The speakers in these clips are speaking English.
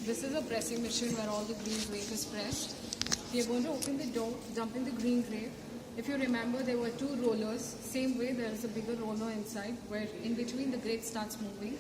This is a pressing machine where all the green grape is pressed. We are going to open the door, dump in the green grape. If you remember, there were two rollers. Same way, there is a bigger roller inside where in between the grape starts moving,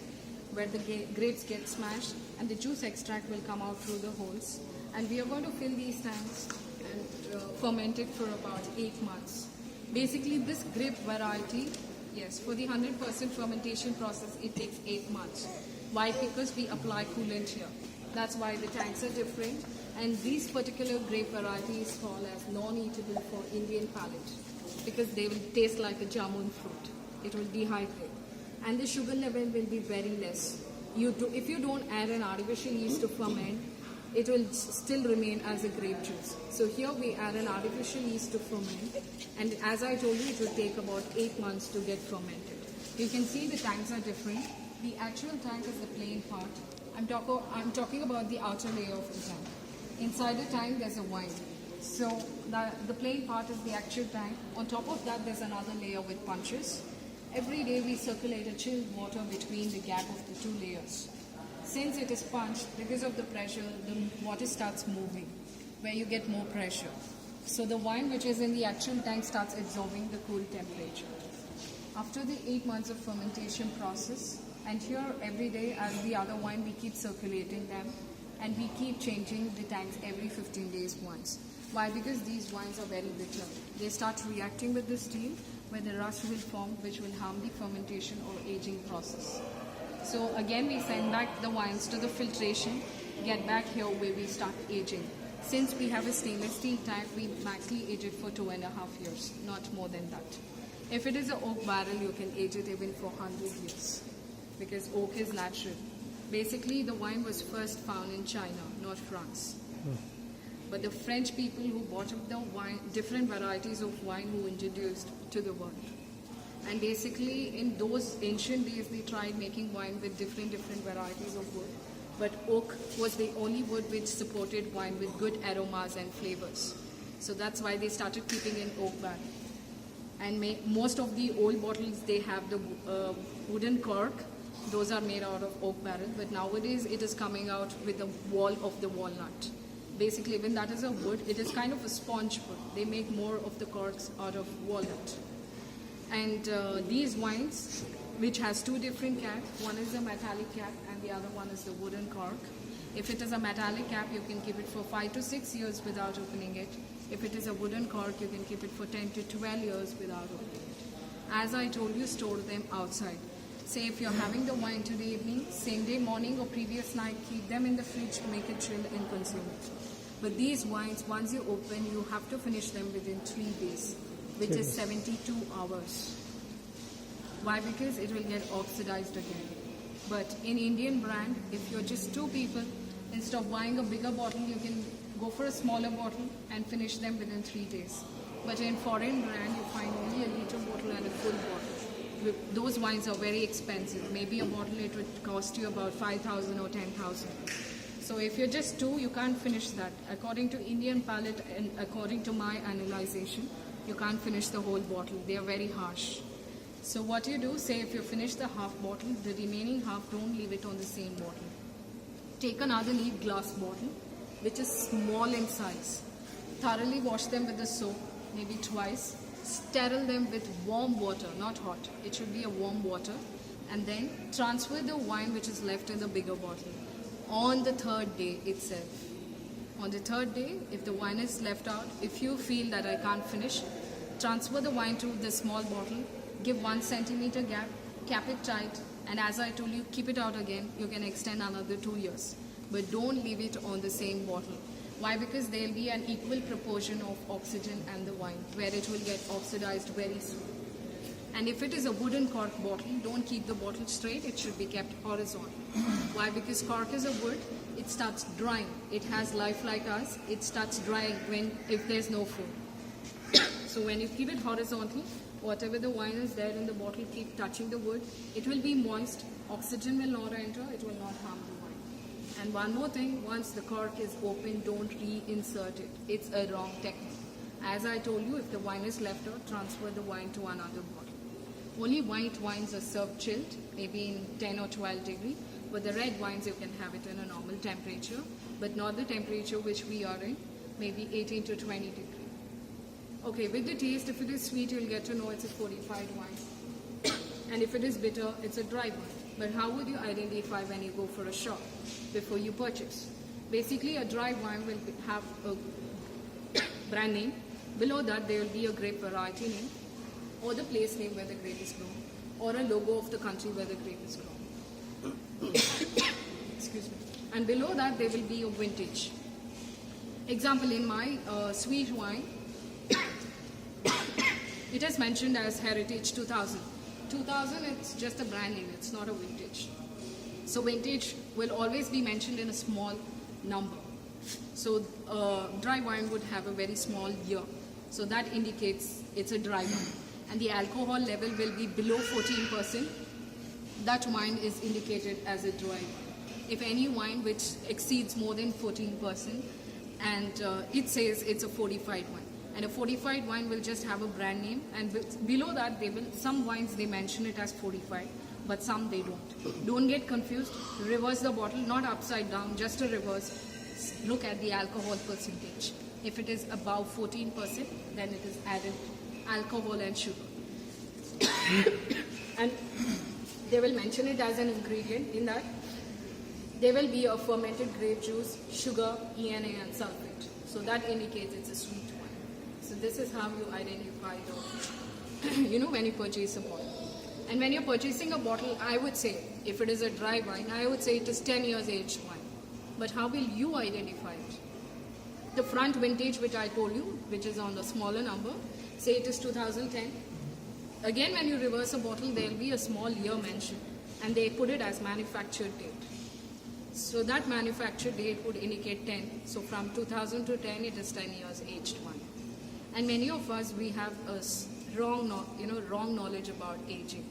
where the grapes get smashed and the juice extract will come out through the holes. And we are going to fill these tanks and ferment it for about 8 months. Basically, this grape variety, yes, for the 100% fermentation process, it takes 8 months. Why? Because we apply coolant here. That's why the tanks are different. And these particular grape varieties fall as non-eatable for Indian palate because they will taste like a jamun fruit. It will dehydrate. And the sugar level will be very less. If you don't add an artificial yeast to ferment, it will still remain as a grape juice. So here we add an artificial yeast to ferment, and as I told you, it will take about 8 months to get fermented. You can see the tanks are different. The actual tank is the plain part. I'm talking about the outer layer of the tank. Inside the tank there's a wine. So the plain part is the actual tank. On top of that there's another layer with punches. Every day we circulate a chilled water between the gap of the two layers. Since it is punched, because of the pressure, the water starts moving, where you get more pressure. So the wine which is in the actual tank starts absorbing the cool temperature. After the 8 months of fermentation process, and here every day as the other wine we keep circulating them, and we keep changing the tanks every 15 days once. Why? Because these wines are very bitter. They start reacting with the steel, where the rust will form, which will harm the fermentation or aging process. So again we send back the wines to the filtration, get back here where we start aging. Since we have a stainless steel tank, we maximally age it for 2.5 years, not more than that. If it is an oak barrel, you can age it even for 100 years, because oak is natural. Basically, the wine was first found in China, not France. But the French people who bought up the wine, different varieties of wine who introduced to the world. And basically, in those ancient days, they tried making wine with different varieties of wood. But oak was the only wood which supported wine with good aromas and flavors. So that's why they started keeping in oak barrel. And most of the old bottles, they have the wooden cork. Those are made out of oak barrel. But nowadays, it is coming out with the wall of the walnut. Basically, when that is a wood, it is kind of a sponge wood. They make more of the corks out of walnut. And these wines, which has two different caps, one is a metallic cap and the other one is the wooden cork. If it is a metallic cap, you can keep it for 5 to 6 years without opening it. If it is a wooden cork, you can keep it for 10 to 12 years without opening it. As I told you, store them outside. Say if you're having the wine today evening, same day morning or previous night, keep them in the fridge to make it chill and consume it. But these wines, once you open, you have to finish them within 3 days, which is 72 hours. Why? Because it will get oxidized again. But in Indian brand, if you're just 2 people, instead of buying a bigger bottle, you can go for a smaller bottle and finish them within 3 days. But in foreign brand, you find only a liter bottle and a full bottle. Those wines are very expensive. Maybe a bottle, it would cost you about 5,000 or 10,000. So if you're just 2, you can't finish that. According to Indian palate and according to my analyzation, you can't finish the whole bottle. They are very harsh. So what you do, say if you finish the half bottle, the remaining half, don't leave it on the same bottle. Take another leaf glass bottle, which is small in size. Thoroughly wash them with the soap, maybe twice. Sterile them with warm water, not hot. It should be a warm water. And then transfer the wine which is left in the bigger bottle on the 3rd day itself. On the 3rd day, if the wine is left out, if you feel that I can't finish, transfer the wine to the small bottle, give 1 centimeter gap, cap it tight, and as I told you, keep it out again. You can extend another 2 years. But don't leave it on the same bottle. Why? Because there will be an equal proportion of oxygen and the wine, where it will get oxidized very soon. And if it is a wooden cork bottle, don't keep the bottle straight, it should be kept horizontal. Why? Because cork is a wood, it starts drying. It has life like us, it starts drying if there's no food. So when you keep it horizontal, whatever the wine is there in the bottle, keep touching the wood. It will be moist, oxygen will not enter, it will not harm the wine. And one more thing, once the cork is open, don't reinsert it. It's a wrong technique. As I told you, if the wine is left out, transfer the wine to another bottle. Only white wines are served chilled, maybe in 10 or 12 degrees, For the red wines, you can have it in a normal temperature, but not the temperature which we are in, maybe 18 to 20 degrees. Okay, with the taste, if it is sweet, you'll get to know it's a fortified wine. And if it is bitter, it's a dry wine. But how would you identify when you go for a shop before you purchase? Basically, a dry wine will have a brand name. Below that, there will be a grape variety name, or the place name where the grape is grown, or a logo of the country where the grape is grown. Excuse me. And below that, there will be a vintage. Example, in my sweet wine, it is mentioned as Heritage 2000. 2000, it's just a brand name, it's not a vintage. So vintage will always be mentioned in a small number. So dry wine would have a very small year. So that indicates it's a dry wine. And the alcohol level will be below 14%. That wine is indicated as a dry wine. If any wine which exceeds more than 14%, and it says it's a fortified wine. And a fortified wine will just have a brand name, and below that they will, some wines they mention it as fortified, but some they don't. Don't get confused. Reverse the bottle, not upside down, just a reverse. Look at the alcohol percentage. If it is above 14%, then it is added alcohol and sugar. And they will mention it as an ingredient. In that, there will be a fermented grape juice, sugar, ENA, and sulfate. So that indicates it's a sweet wine. So this is how you identify when you purchase a bottle. And when you're purchasing a bottle, I would say, if it is a dry wine, I would say it is 10 years aged wine. But how will you identify it? The front vintage which I told you, which is on the smaller number, say it is 2010. Again, when you reverse a bottle, there will be a small year mentioned, and they put it as manufactured date. So that manufactured date would indicate 10. So from 2000 to 10, it is 10 years aged wine. And many of us, we have a wrong knowledge about aging.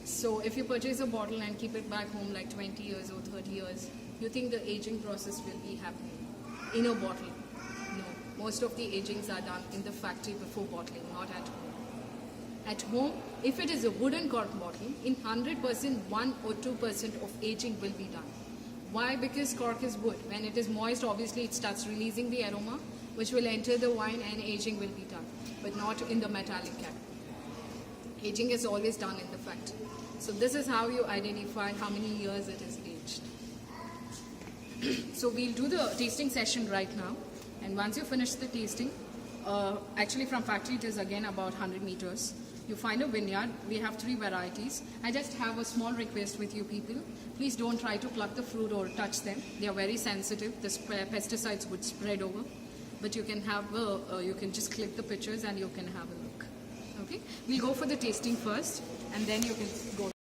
So if you purchase a bottle and keep it back home like 20 years or 30 years, you think the aging process will be happening in a bottle. No, most of the agings are done in the factory before bottling, not at home. At home, if it is a wooden cork bottle, in 100%, 1 or 2% of aging will be done. Why? Because cork is wood. When it is moist, obviously it starts releasing the aroma, which will enter the wine, and aging will be done, but not in the metallic cap. Aging is always done in the factory. So this is how you identify how many years it is aged. So we'll do the tasting session right now, and once you finish the tasting, actually from factory it is again about 100 meters. You find a vineyard. We have 3 varieties. I just have a small request with you people. Please don't try to pluck the fruit or touch them. They are very sensitive. The pesticides would spread over. But you can have you can just click the pictures and you can have a look. Okay? We'll go for the tasting first, and then you can go.